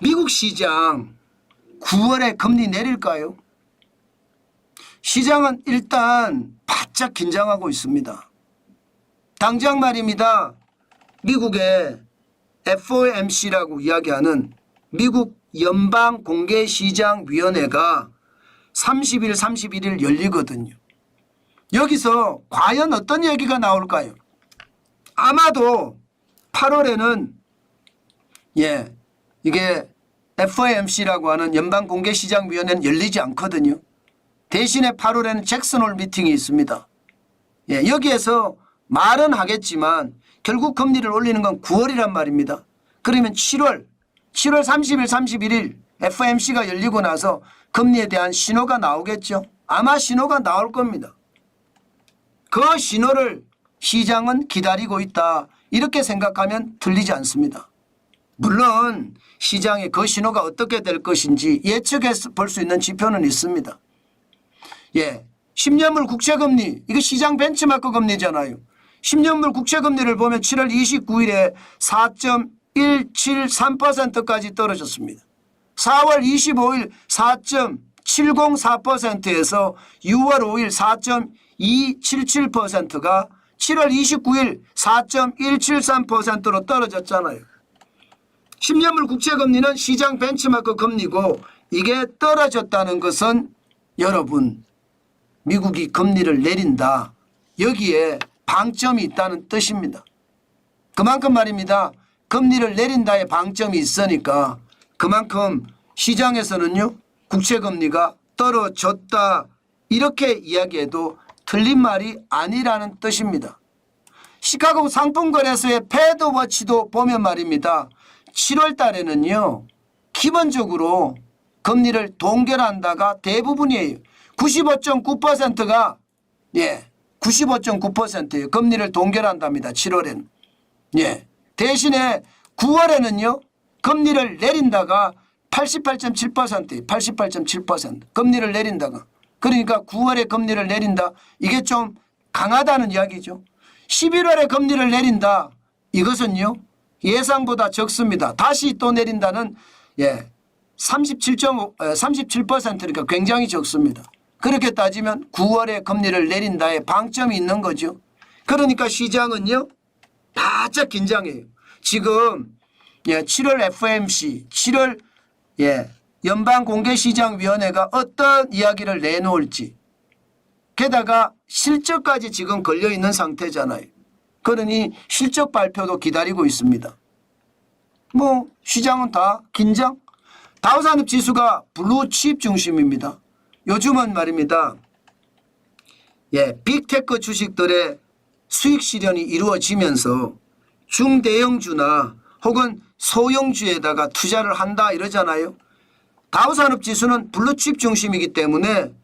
미국 시장 9월에 금리 내릴까요? 시장은 일단 바짝 긴장하고 있습니다. 당장 말입니다. 미국의 FOMC라고 이야기하는 미국 연방공개시장위원회가 30일, 31일 열리거든요. 여기서 과연 어떤 얘기가 나올까요? 아마도 8월에는 이게 FOMC라고 하는 연방공개시장위원회는 열리지 않거든요. 대신에 8월에는 잭슨홀 미팅이 있습니다. 여기에서 말은 하겠지만 결국 금리를 올리는 건 9월이란 말입니다. 그러면 7월 30일, 31일 FOMC가 열리고 나서 금리에 대한 신호가 나오겠죠. 아마 신호가 나올 겁니다. 그 신호를 시장은 기다리고 있다. 이렇게 생각하면 틀리지 않습니다. 물론 시장의 그 신호가 어떻게 될 것인지 예측해 볼 수 있는 지표는 있습니다. 10년물 국채금리, 이거 시장 벤치마크 금리잖아요. 10년물 국채금리를 보면 7월 29일에 4.173%까지 떨어졌습니다. 4월 25일 4.704%에서 6월 5일 4.277%가 7월 29일 4.173%로 떨어졌잖아요. 10년물 국채금리는 시장 벤치마크 금리고 이게 떨어졌다는 것은 여러분 미국이 금리를 내린다. 여기에 방점이 있다는 뜻입니다. 그만큼 말입니다. 금리를 내린다의 방점이 있으니까 그만큼 시장에서는요. 국채금리가 떨어졌다. 이렇게 이야기해도 틀린 말이 아니라는 뜻입니다. 시카고 상품거래소의 패드워치도 보면 말입니다. 7월 달에는요. 기본적으로 금리를 동결한다가 대부분이에요. 95.9%가 95.9%예요. 금리를 동결한답니다. 7월에는. 대신에 9월에는요. 금리를 내린다가 88.7%예요. 88.7%. 금리를 내린다가. 그러니까 9월에 금리를 내린다. 이게 좀 강하다는 이야기죠. 11월에 금리를 내린다. 이것은요. 예상보다 적습니다. 다시 또 내린다는 37%니까 굉장히 적습니다. 그렇게 따지면 9월에 금리를 내린다에 방점이 있는 거죠. 그러니까 시장은요. 바짝 긴장해요. 지금 7월 FOMC, 7월 연방공개시장위원회가 어떤 이야기를 내놓을지 게다가 실적까지 지금 걸려있는 상태잖아요. 그러니 실적 발표도 기다리고 있습니다. 시장은 다 긴장? 다우산업지수가 블루칩 중심입니다. 요즘은 말입니다. 빅테크 주식들의 수익 실현이 이루어지면서 중대형주나 혹은 소형주에다가 투자를 한다 이러잖아요. 다우산업지수는 블루칩 중심이기 때문에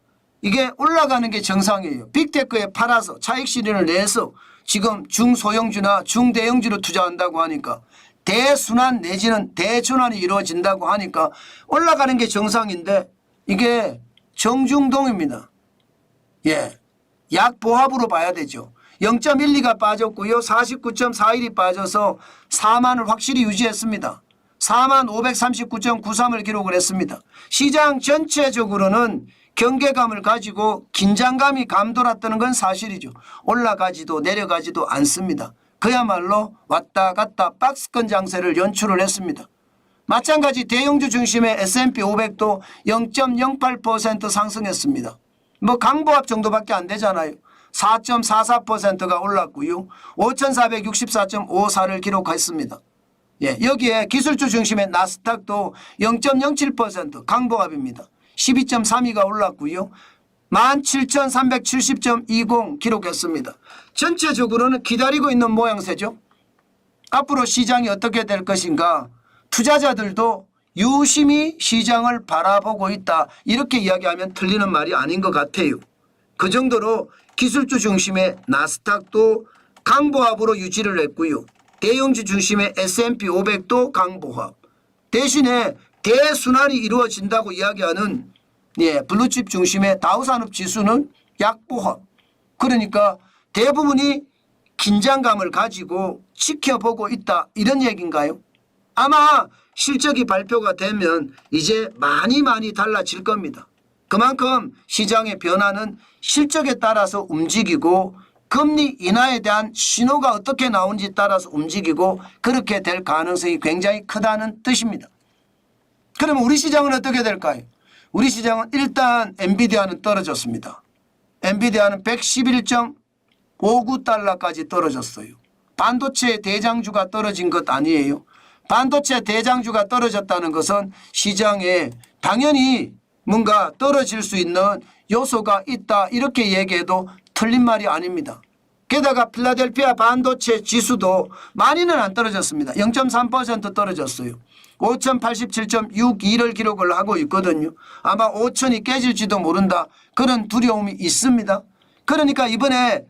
이게 올라가는 게 정상이에요. 빅테크에 팔아서 차익 실현을 내서 지금 중소형주나 중대형주로 투자한다고 하니까 대순환 내지는 대전환이 이루어진다고 하니까 올라가는 게 정상인데 이게 정중동입니다. 약보합으로 봐야 되죠. 0.12가 빠졌고요. 49.41이 빠져서 4만을 확실히 유지했습니다. 4만 539.93을 기록을 했습니다. 시장 전체적으로는 경계감을 가지고 긴장감이 감돌았다는 건 사실이죠. 올라가지도 내려가지도 않습니다. 그야말로 왔다 갔다 박스권 장세를 연출을 했습니다. 마찬가지 대형주 중심의 S&P 500도 0.08% 상승했습니다. 강보합 정도밖에 안 되잖아요. 4.44%가 올랐고요. 5,464.54를 기록했습니다. 여기에 기술주 중심의 나스닥도 0.07% 강보합입니다. 12.32가 올랐고요. 17,370.20 기록했습니다. 전체적으로는 기다리고 있는 모양새죠. 앞으로 시장이 어떻게 될 것인가 투자자들도 유심히 시장을 바라보고 있다. 이렇게 이야기하면 틀리는 말이 아닌 것 같아요. 그 정도로 기술주 중심의 나스닥도 강보합으로 유지를 했고요. 대형주 중심의 S&P 500도 강보합. 대신에 대순환이 이루어진다고 이야기하는 블루칩 중심의 다우산업지수는 약보합. 그러니까 대부분이 긴장감을 가지고 지켜보고 있다. 이런 얘기인가요? 아마 실적이 발표가 되면 이제 많이 달라질 겁니다. 그만큼 시장의 변화는 실적에 따라서 움직이고 금리 인하에 대한 신호가 어떻게 나오는지 따라서 움직이고 그렇게 될 가능성이 굉장히 크다는 뜻입니다. 그러면 우리 시장은 어떻게 될까요? 우리 시장은 일단 엔비디아는 떨어졌습니다. 엔비디아는 111.59달러까지 떨어졌어요. 반도체 대장주가 떨어진 것 아니에요. 반도체 대장주가 떨어졌다는 것은 시장에 당연히 뭔가 떨어질 수 있는 요소가 있다 이렇게 얘기해도 틀린 말이 아닙니다. 게다가 필라델피아 반도체 지수도 많이는 안 떨어졌습니다. 0.3% 떨어졌어요. 5,087.62를 기록을 하고 있거든요. 아마 5,000이 깨질지도 모른다. 그런 두려움이 있습니다. 그러니까 이번에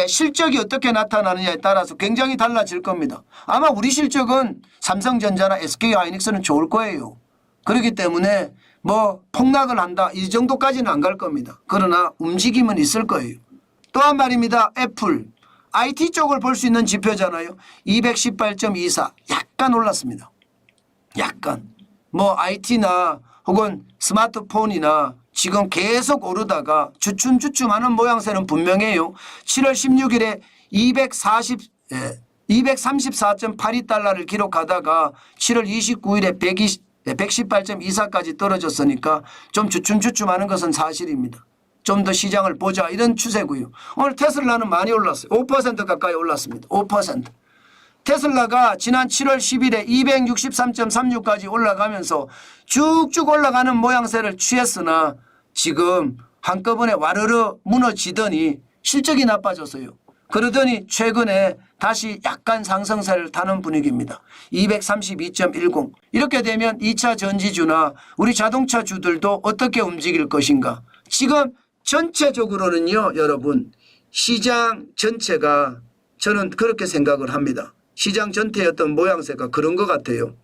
실적이 어떻게 나타나느냐에 따라서 굉장히 달라질 겁니다. 아마 우리 실적은 삼성전자나 SK하이닉스는 좋을 거예요. 그렇기 때문에 뭐 폭락을 한다 이 정도까지는 안 갈 겁니다. 그러나 움직임은 있을 거예요. 또한 말입니다. 애플 IT 쪽을 볼 수 있는 지표잖아요. 218.24 약간 올랐습니다. 약간 뭐 IT나 혹은 스마트폰이나 지금 계속 오르다가 주춤주춤하는 모양새는 분명해요. 7월 16일에 234.82달러를 기록하다가 7월 29일에 118.24까지 떨어졌으니까 좀 주춤주춤하는 것은 사실입니다. 좀 더 시장을 보자 이런 추세고요. 오늘 테슬라는 많이 올랐어요. 5% 가까이 올랐습니다. 5%. 테슬라가 지난 7월 10일에 263.36까지 올라가면서 쭉쭉 올라가는 모양새를 취했으나 지금 한꺼번에 와르르 무너지더니 실적이 나빠졌어요. 그러더니 최근에 다시 약간 상승세를 타는 분위기입니다. 232.10 이렇게 되면 2차 전지주나 우리 자동차주들도 어떻게 움직일 것인가. 지금 전체적으로는요 여러분 시장 전체가 저는 그렇게 생각을 합니다. 시장 전체의 어떤 모양새가 그런 것 같아요.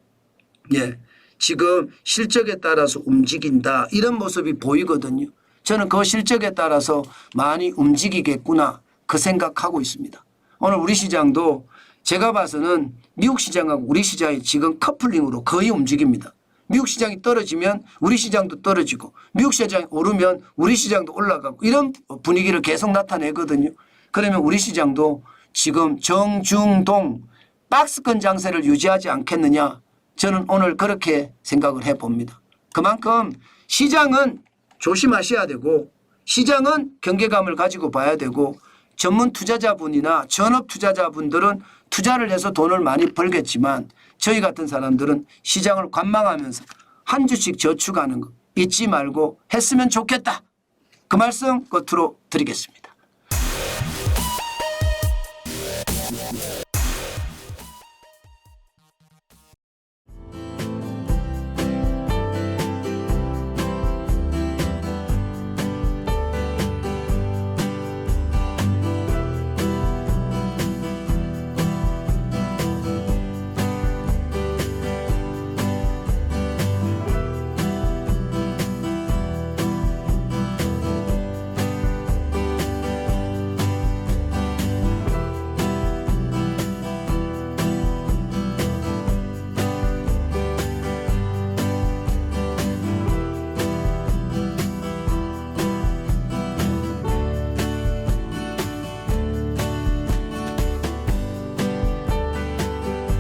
예, 지금 실적에 따라서 움직인다 이런 모습이 보이거든요. 저는 그 실적에 따라서 많이 움직이겠구나 그 생각하고 있습니다. 오늘 우리 시장도 제가 봐서는 미국 시장하고 우리 시장이 지금 커플링으로 거의 움직입니다. 미국 시장이 떨어지면 우리 시장도 떨어지고 미국 시장이 오르면 우리 시장도 올라가고 이런 분위기를 계속 나타내거든요. 그러면 우리 시장도 지금 정중동 박스권 장세를 유지하지 않겠느냐 저는 오늘 그렇게 생각을 해봅니다. 그만큼 시장은 조심하셔야 되고 시장은 경계감을 가지고 봐야 되고 전문 투자자분이나 전업 투자자분들은 투자를 해서 돈을 많이 벌겠지만 저희 같은 사람들은 시장을 관망하면서 한 주씩 저축하는 거 잊지 말고 했으면 좋겠다. 그 말씀 끝으로 드리겠습니다.